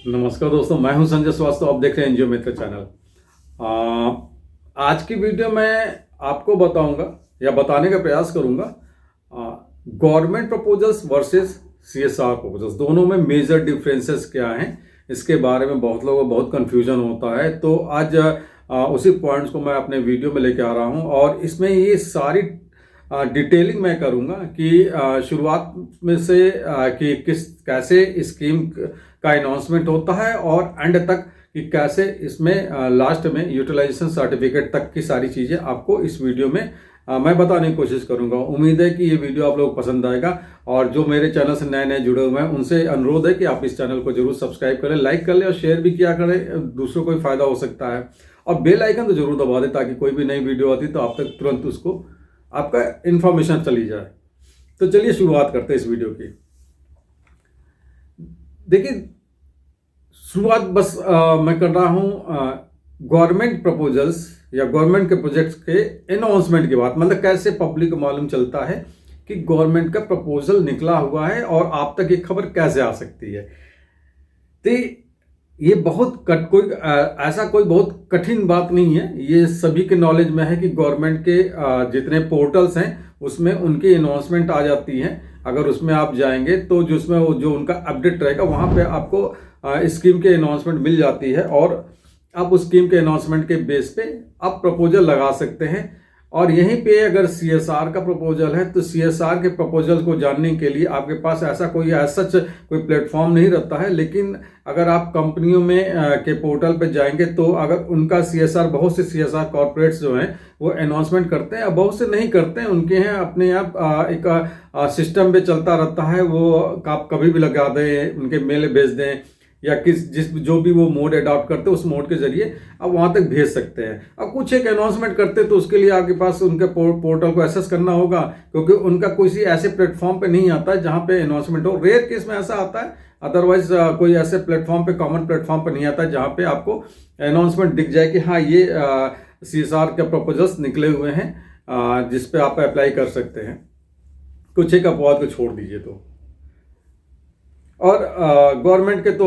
नमस्कार दोस्तों, मैं हूं संजय श्रीवास्तव। आप देख रहे हैं एनजीओ मित्र चैनल। आज की वीडियो में आपको बताऊंगा या बताने का प्रयास करूंगा government proposals versus CSR proposals, दोनों में मेजर डिफरेंसेस क्या हैं। इसके बारे में बहुत लोगों को बहुत कंफ्यूजन होता है, तो आज उसी पॉइंट्स को मैं अपने वीडियो में लेके आ रहा हूं और इसमें ये सारी डिटेलिंग मैं करूंगा कि शुरुआत में से कि कैसे स्कीम का अनाउंसमेंट होता है और एंड तक कि कैसे इसमें लास्ट में यूटिलाइजेशन सर्टिफिकेट तक की सारी चीज़ें आपको इस वीडियो में मैं बताने की कोशिश करूंगा। उम्मीद है कि ये वीडियो आप लोगों को पसंद आएगा और जो मेरे चैनल से नए नए जुड़े हुए हैं उनसे अनुरोध है कि आप इस चैनल को जरूर सब्सक्राइब करें, लाइक कर लें और शेयर भी किया करें, दूसरों को भी फायदा हो सकता है। और बेल आइकन तो जरूर दबा दें ताकि कोई भी नई वीडियो आती तो आप तक तुरंत उसको आपका इंफॉर्मेशन चली जाए। तो चलिए शुरुआत करते हैं इस वीडियो की। देखिए, शुरुआत बस मैं कर रहा हूं गवर्नमेंट प्रपोजल्स या गवर्नमेंट के प्रोजेक्ट्स के अनाउंसमेंट की बात, मतलब कैसे पब्लिक को मालूम चलता है कि गवर्नमेंट का प्रपोजल निकला हुआ है और आप तक ये खबर कैसे आ सकती है। तो ये बहुत ऐसा कोई बहुत कठिन बात नहीं है, ये सभी के नॉलेज में है कि गवर्नमेंट के जितने पोर्टल्स हैं उसमें उनकी अनाउंसमेंट आ जाती है। अगर उसमें आप जाएंगे तो जिसमें जो उनका अपडेट रहेगा वहाँ पे आपको स्कीम के अनाउंसमेंट मिल जाती है और आप उस स्कीम के अनाउंसमेंट के बेस पे आप प्रपोजल लगा सकते हैं। और यहीं पे अगर सीएसआर का प्रपोजल है तो सीएसआर के प्रपोजल को जानने के लिए आपके पास ऐसा कोई सच कोई प्लेटफॉर्म नहीं रहता है, लेकिन अगर आप कंपनियों में के पोर्टल पे जाएंगे तो अगर उनका सीएसआर, बहुत से सीएसआर कॉर्पोरेट्स जो हैं वो अनाउंसमेंट करते हैं, बहुत से नहीं करते हैं, उनके हैं अपने आप एक सिस्टम पे चलता रहता है। वो आप कभी भी लगा दें, उनके मेल भेज दें या जो भी वो मोड अडॉप्ट करते हैं उस मोड के जरिए आप वहां तक भेज सकते हैं। अब कुछ एक अनाउंसमेंट करते तो उसके लिए आपके पास उनके पोर्टल को एक्सेस करना होगा, क्योंकि उनका किसी ऐसे प्लेटफॉर्म पे नहीं आता है जहां पे अनाउंसमेंट हो। रेयर केस में ऐसा आता है, अदरवाइज कोई ऐसे प्लेटफॉर्म पे, कॉमन प्लेटफॉर्म पे नहीं आता है जहां पे आपको अनाउंसमेंट दिख जाए कि हाँ ये सीएसआर के प्रपोजल्स निकले हुए हैं जिस पे आप अप्लाई कर सकते हैं। कुछ एक अपवाद को छोड़ दीजिए तो। और गवर्नमेंट के तो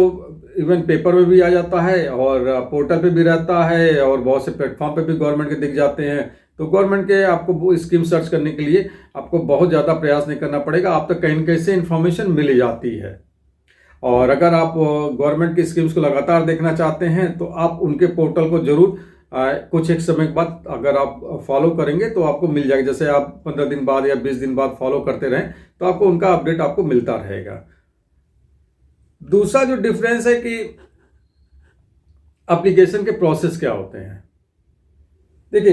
इवन पेपर में भी आ जाता है और पोर्टल पे भी रहता है और बहुत से प्लेटफॉर्म पे भी गवर्नमेंट के दिख जाते हैं। तो गवर्नमेंट के आपको स्कीम सर्च करने के लिए आपको बहुत ज़्यादा प्रयास नहीं करना पड़ेगा, आप तक कहीं न कहीं से इन्फॉर्मेशन मिल जाती है। और अगर आप गवर्नमेंट की स्कीम्स को लगातार देखना चाहते हैं तो आप उनके पोर्टल को जरूर कुछ एक समय के बाद अगर आप फॉलो करेंगे तो आपको मिल जाएगा। जैसे आप 15 दिन बाद या 20 दिन बाद फॉलो करते रहें तो आपको उनका अपडेट आपको मिलता रहेगा। दूसरा जो डिफरेंस है कि एप्लीकेशन के प्रोसेस क्या होते हैं। देखिए,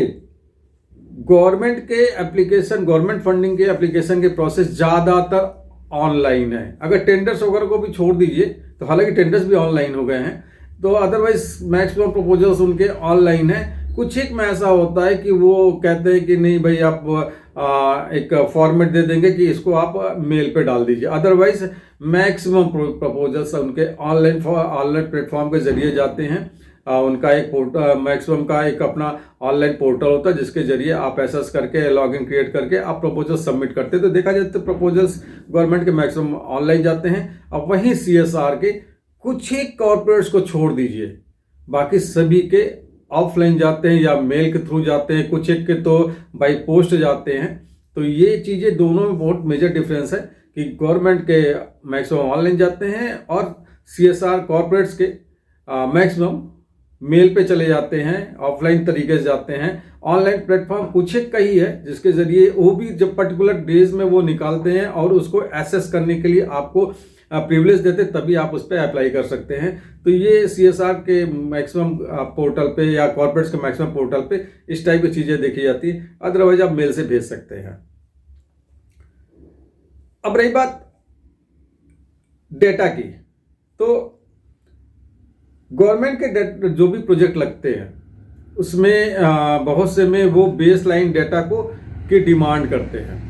गवर्नमेंट के एप्लीकेशन, गवर्नमेंट फंडिंग के एप्लीकेशन के प्रोसेस ज़्यादातर ऑनलाइन है। अगर टेंडर्स वगैरह को भी छोड़ दीजिए तो हालांकि टेंडर्स भी ऑनलाइन हो गए हैं, तो अदरवाइज मैक्सिमम प्रपोजल्स उनके ऑनलाइन है। कुछ एक में ऐसा होता है कि वो कहते हैं कि नहीं भाई आप एक फॉर्मेट दे देंगे कि इसको आप मेल पे डाल दीजिए। अदरवाइज मैक्सिमम प्रपोजल्स उनके ऑनलाइन प्लेटफॉर्म के जरिए जाते हैं। उनका एक पोर्टल, मैक्सिमम का एक अपना ऑनलाइन पोर्टल होता है जिसके जरिए आप एसेस करके, लॉगिन क्रिएट करके आप प्रपोजल सबमिट करते हैं। तो देखा जाए तो प्रपोजल्स गवर्नमेंट के मैक्सिमम ऑनलाइन जाते हैं। अब वहीं सीएसआर के कुछ ही कॉर्पोरेट्स को छोड़ दीजिए, बाकी सभी के ऑफलाइन जाते हैं या मेल के थ्रू जाते हैं, कुछ एक के तो बाई पोस्ट जाते हैं। तो ये चीज़ें दोनों में बहुत मेजर डिफरेंस है कि गवर्नमेंट के मैक्सिमम ऑनलाइन जाते हैं और सीएसआर कॉर्पोरेट्स के मैक्सिमम मेल पे चले जाते हैं, ऑफलाइन तरीके से जाते हैं। ऑनलाइन प्लेटफॉर्म कुछ एक का ही है जिसके जरिए वो भी जब पर्टिकुलर डेज में वो निकालते हैं और उसको एक्सेस करने के लिए आपको प्रिविलेज देते, तभी आप उस पर अप्लाई कर सकते हैं। तो ये सीएसआर के मैक्सिमम पोर्टल पे या कॉर्पोरेट्स के मैक्सिमम पोर्टल पे इस टाइप की चीज़ें देखी जाती है। अदरवाइज आप मेल से भेज सकते हैं। अब रही बात डेटा की, तो गवर्नमेंट के जो भी प्रोजेक्ट लगते हैं उसमें बहुत से में वो बेस लाइन डेटा की डिमांड करते हैं।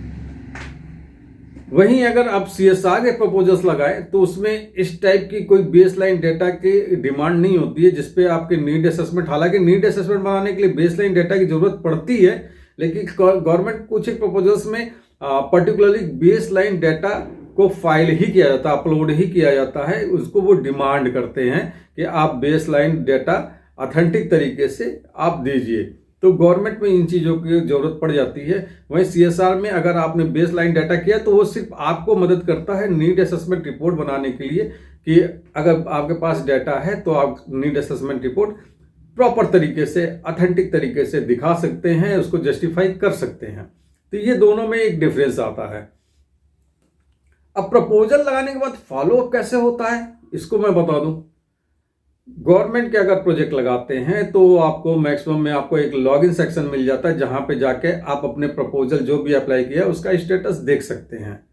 वहीं अगर आप सीएसआर के प्रपोजल्स लगाएं तो उसमें इस टाइप की कोई बेस लाइन डेटा की डिमांड नहीं होती है जिसपे आपके नीड असेसमेंट, हालांकि नीड असेसमेंट बनाने के लिए बेस लाइन डेटा की जरूरत पड़ती है, लेकिन गवर्नमेंट कुछ एक प्रपोजल्स में पर्टिकुलरली बेस लाइन डेटा को फाइल ही किया जाता है, अपलोड ही किया जाता है, उसको वो डिमांड करते हैं कि आप बेसलाइन डेटा ऑथेंटिक तरीके से आप दीजिए। तो गवर्नमेंट में इन चीज़ों की जरूरत पड़ जाती है। वहीं सीएसआर में अगर आपने बेसलाइन डाटा किया तो वो सिर्फ आपको मदद करता है नीड असेसमेंट रिपोर्ट बनाने के लिए, कि अगर आपके पास डाटा है तो आप नीड असेसमेंट रिपोर्ट प्रॉपर तरीके से, ऑथेंटिक तरीके से दिखा सकते हैं, उसको जस्टिफाई कर सकते हैं। तो ये दोनों में एक डिफरेंस आता है। अब प्रपोजल लगाने के बाद फॉलोअप कैसे होता है, इसको मैं बता दूं। गवर्नमेंट के अगर प्रोजेक्ट लगाते हैं तो आपको मैक्सिमम में आपको एक लॉगिन सेक्शन मिल जाता है, जहां पे जाके आप अपने प्रपोजल जो भी अप्लाई किया उसका स्टेटस देख सकते हैं।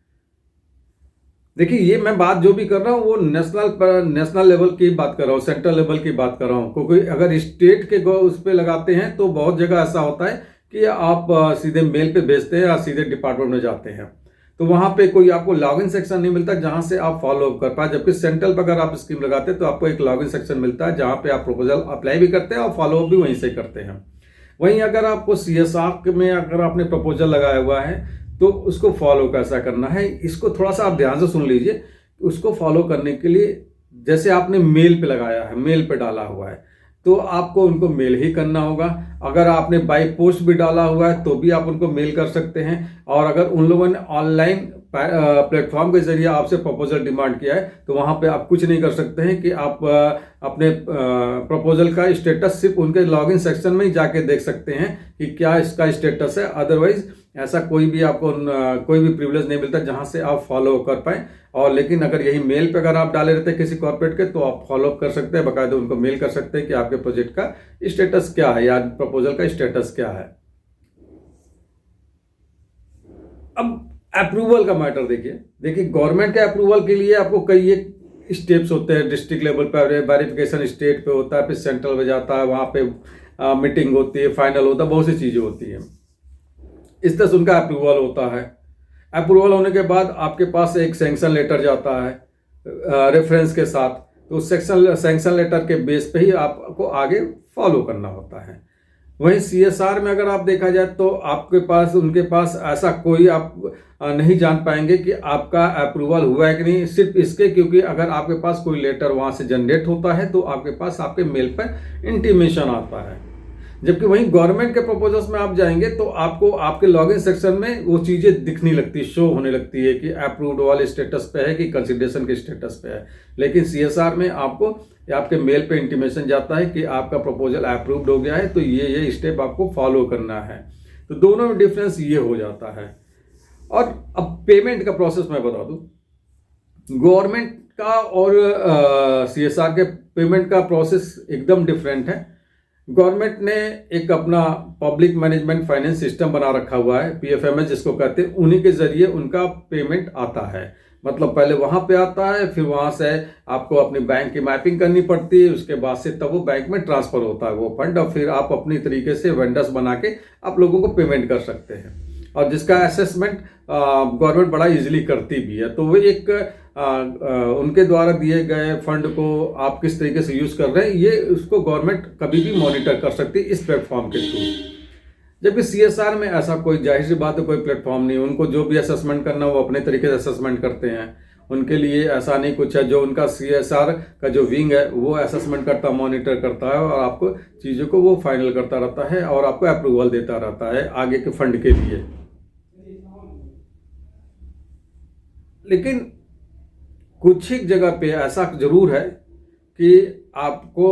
देखिए, ये मैं बात जो भी कर रहा हूँ वो नेशनल लेवल की बात कर रहा हूँ, सेंट्रल लेवल की बात कर रहा हूँ, क्योंकि अगर स्टेट के उस पर लगाते हैं तो बहुत जगह ऐसा होता है कि आप सीधे मेल पे भेजते हैं या सीधे डिपार्टमेंट में जाते हैं, तो वहां पे कोई आपको लॉगिन सेक्शन नहीं मिलता जहां से आप फॉलो अप कर पाए। जबकि सेंट्रल पर अगर आप स्कीम लगाते हैं तो आपको एक लॉगिन सेक्शन मिलता है जहां पे आप प्रपोजल अप्लाई भी करते हैं और फॉलो अप भी वहीं से करते हैं। वहीं अगर आपको सीएसआर में अगर आपने प्रपोजल लगाया हुआ है तो उसको फॉलो कैसा करना है, इसको थोड़ा सा आप ध्यान से सुन लीजिए। उसको फॉलो करने के लिए, जैसे आपने मेल पे लगाया है, मेल पे डाला हुआ है, तो आपको उनको मेल ही करना होगा। अगर आपने बाय पोस्ट भी डाला हुआ है तो भी आप उनको मेल कर सकते हैं। और अगर उन लोगों ने ऑनलाइन प्लेटफॉर्म के जरिए आपसे प्रपोजल डिमांड किया है तो वहां पे आप कुछ नहीं कर सकते हैं कि आप अपने प्रपोजल का स्टेटस सिर्फ उनके लॉगिन सेक्शन में ही जाके देख सकते हैं कि क्या इसका स्टेटस है। अदरवाइज ऐसा कोई भी आपको कोई भी प्रिविलेज नहीं मिलता जहां से आप फॉलो कर पाए। और लेकिन अगर यही मेल पे अगर आप डाले रहते हैं किसी कॉर्पोरेट के, तो आप फॉलो अप कर सकते हैं, बाकायदा उनको मेल कर सकते हैं कि आपके प्रोजेक्ट का स्टेटस क्या है या प्रपोजल का स्टेटस क्या है। अब अप्रूवल का मैटर देखिए गवर्नमेंट के अप्रूवल के लिए आपको कई एक स्टेप्स होते हैं। डिस्ट्रिक्ट लेवल पर वेरिफिकेशन स्टेट पे होता है, फिर सेंट्रल में जाता है, वहां पे मीटिंग होती है, फाइनल होता है, बहुत सी चीजें होती हैं। इस तरह से उनका अप्रूवल होता है। अप्रूवल होने के बाद आपके पास एक सैंक्शन लेटर जाता है रेफरेंस के साथ, तो सैंक्शन लेटर के बेस पे ही आपको आगे फॉलो करना होता है। वहीं सीएसआर में अगर आप देखा जाए तो आपके पास, उनके पास ऐसा कोई आप नहीं जान पाएंगे कि आपका अप्रूवल हुआ है कि नहीं, सिर्फ इसके क्योंकि अगर आपके पास कोई लेटर वहां से जनरेट होता है तो आपके पास आपके मेल पर इंटीमेशन आता है। जबकि वहीं गवर्नमेंट के प्रपोजल्स में आप जाएंगे तो आपको आपके लॉगिन सेक्शन में वो चीजें दिखने लगती, शो होने लगती है कि अप्रूव्ड वाले स्टेटस पे है कि कंसिडरेशन के स्टेटस पे है। लेकिन सीएसआर में आपको आपके मेल पे इंटीमेशन जाता है कि आपका प्रपोजल अप्रूव्ड हो गया है, तो ये स्टेप आपको फॉलो करना है। तो दोनों में डिफरेंस ये हो जाता है। और अब पेमेंट का प्रोसेस मैं बता दूं, गवर्नमेंट का और सीएसआर के पेमेंट का प्रोसेस एकदम डिफरेंट है। गवर्नमेंट ने एक अपना पब्लिक मैनेजमेंट फाइनेंस सिस्टम बना रखा हुआ है, पीएफएमएस जिसको कहते हैं, उन्हीं के जरिए उनका पेमेंट आता है। मतलब पहले वहां पे आता है, फिर वहां से आपको अपनी बैंक की मैपिंग करनी पड़ती है, उसके बाद से तब वो बैंक में ट्रांसफर होता है वो फंड, और फिर आप अपनी तरीके से वेंडर्स बना के आप लोगों को पेमेंट कर सकते हैं। और जिसका असेसमेंट गवर्नमेंट बड़ा इजीली करती भी है। तो वो एक उनके द्वारा दिए गए फंड को आप किस तरीके से यूज कर रहे हैं, ये उसको गवर्नमेंट कभी भी मॉनिटर कर सकती है इस प्लेटफॉर्म के थ्रू। जबकि सीएसआर में ऐसा कोई, जाहिर सी बात है, कोई प्लेटफॉर्म नहीं। उनको जो भी असेसमेंट करना वो अपने तरीके से असेसमेंट करते हैं। उनके लिए ऐसा नहीं कुछ है। जो उनका सीएसआर का जो विंग है वो असेसमेंट करता, मॉनिटर करता है और आपको चीज़ों को वो फाइनल करता रहता है और आपको अप्रूवल देता रहता है आगे के फंड के लिए। लेकिन कुछ ही जगह पे ऐसा जरूर है कि आपको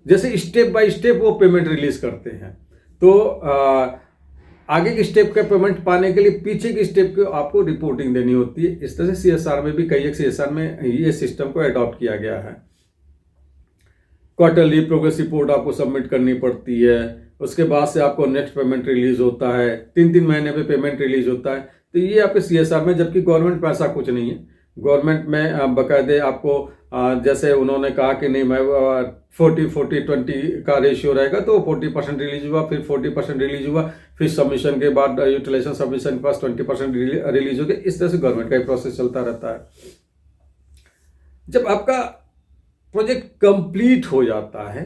जैसे स्टेप बाय स्टेप वो पेमेंट रिलीज करते हैं, तो आगे की स्टेप का पेमेंट पाने के लिए पीछे की स्टेप को आपको रिपोर्टिंग देनी होती है। इस तरह से सीएसआर में भी कई एक सीएसआर में ये सिस्टम को अडॉप्ट किया गया है। क्वार्टरली प्रोग्रेस रिपोर्ट आपको सबमिट करनी पड़ती है, उसके बाद से आपको नेक्स्ट पेमेंट रिलीज होता है, 3-3 महीने पे पेमेंट रिलीज होता है। तो ये आपके सीएसआर में, जबकि गवर्नमेंट में ऐसा कुछ नहीं है। गवर्नमेंट में बाकायदे आपको जैसे उन्होंने कहा कि नहीं, मैं 40-40-20 का रेशियो रहेगा, तो 40% रिलीज हुआ, फिर 40% रिलीज हुआ, फिर सबमिशन के बाद यूटिलाइजेशन सबमिशन के पास 20% रिलीज हो गया। इस तरह से गवर्नमेंट का प्रोसेस चलता रहता है। जब आपका प्रोजेक्ट कंप्लीट हो जाता है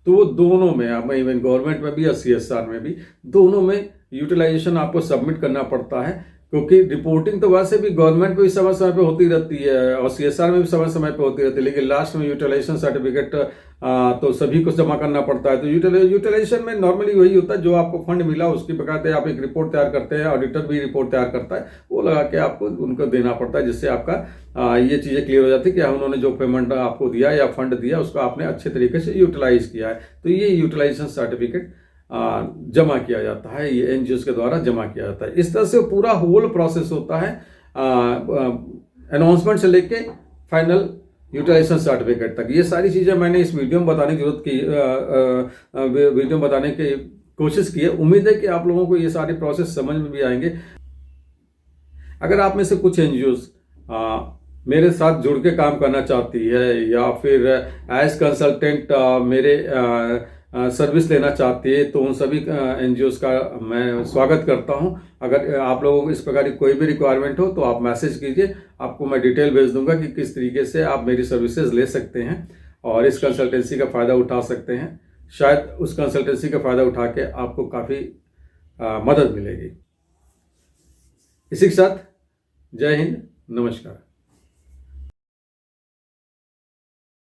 तो वो दोनों में, आप इवन गवर्नमेंट में भी या सीएसआर में भी, दोनों में यूटिलाइजेशन आपको सबमिट करना पड़ता है। क्योंकि रिपोर्टिंग तो वैसे भी गवर्नमेंट पे भी समय समय पे होती रहती है और सीएसआर में भी समय समय पे होती रहती है, लेकिन लास्ट में यूटिलाइजेशन सर्टिफिकेट तो सभी को जमा करना पड़ता है। तो यूटिलाइजेशन में नॉर्मली वही होता है, जो आपको फंड मिला उसकी बकायदे आप एक रिपोर्ट तैयार करते हैं, ऑडिटर भी रिपोर्ट तैयार करता है, वो लगा के आपको उनको देना पड़ता है, जिससे आपका ये चीज़ें क्लियर हो जाती है कि उन्होंने जो पेमेंट आपको दिया या फंड दिया उसको आपने अच्छे तरीके से यूटिलाइज किया है। तो ये यूटिलाइजेशन सर्टिफिकेट जमा किया जाता है, ये एनजीओ के द्वारा जमा किया जाता है। इस तरह से पूरा होल प्रोसेस होता है अनाउंसमेंट से लेके फाइनल यूटिलाइजेशन सर्टिफिकेट तक। ये सारी चीज़ें मैंने इस वीडियो में बताने की जरूरत की, वीडियो में बताने की कोशिश की है। उम्मीद है कि आप लोगों को ये सारे प्रोसेस समझ में भी आएंगे। अगर आप में से कुछ एनजीओज मेरे साथ जुड़ के काम करना चाहती है या फिर एज कंसल्टेंट मेरे सर्विस लेना चाहती है, तो उन सभी एनजीओज का मैं स्वागत करता हूं। अगर आप लोगों को इस प्रकार की कोई भी रिक्वायरमेंट हो तो आप मैसेज कीजिए, आपको मैं डिटेल भेज दूंगा कि किस तरीके से आप मेरी सर्विसेज ले सकते हैं और इस कंसल्टेंसी का फ़ायदा उठा सकते हैं। शायद उस कंसल्टेंसी का फ़ायदा उठा के आपको काफ़ी मदद मिलेगी। इसी के साथ जय हिंद, नमस्कार।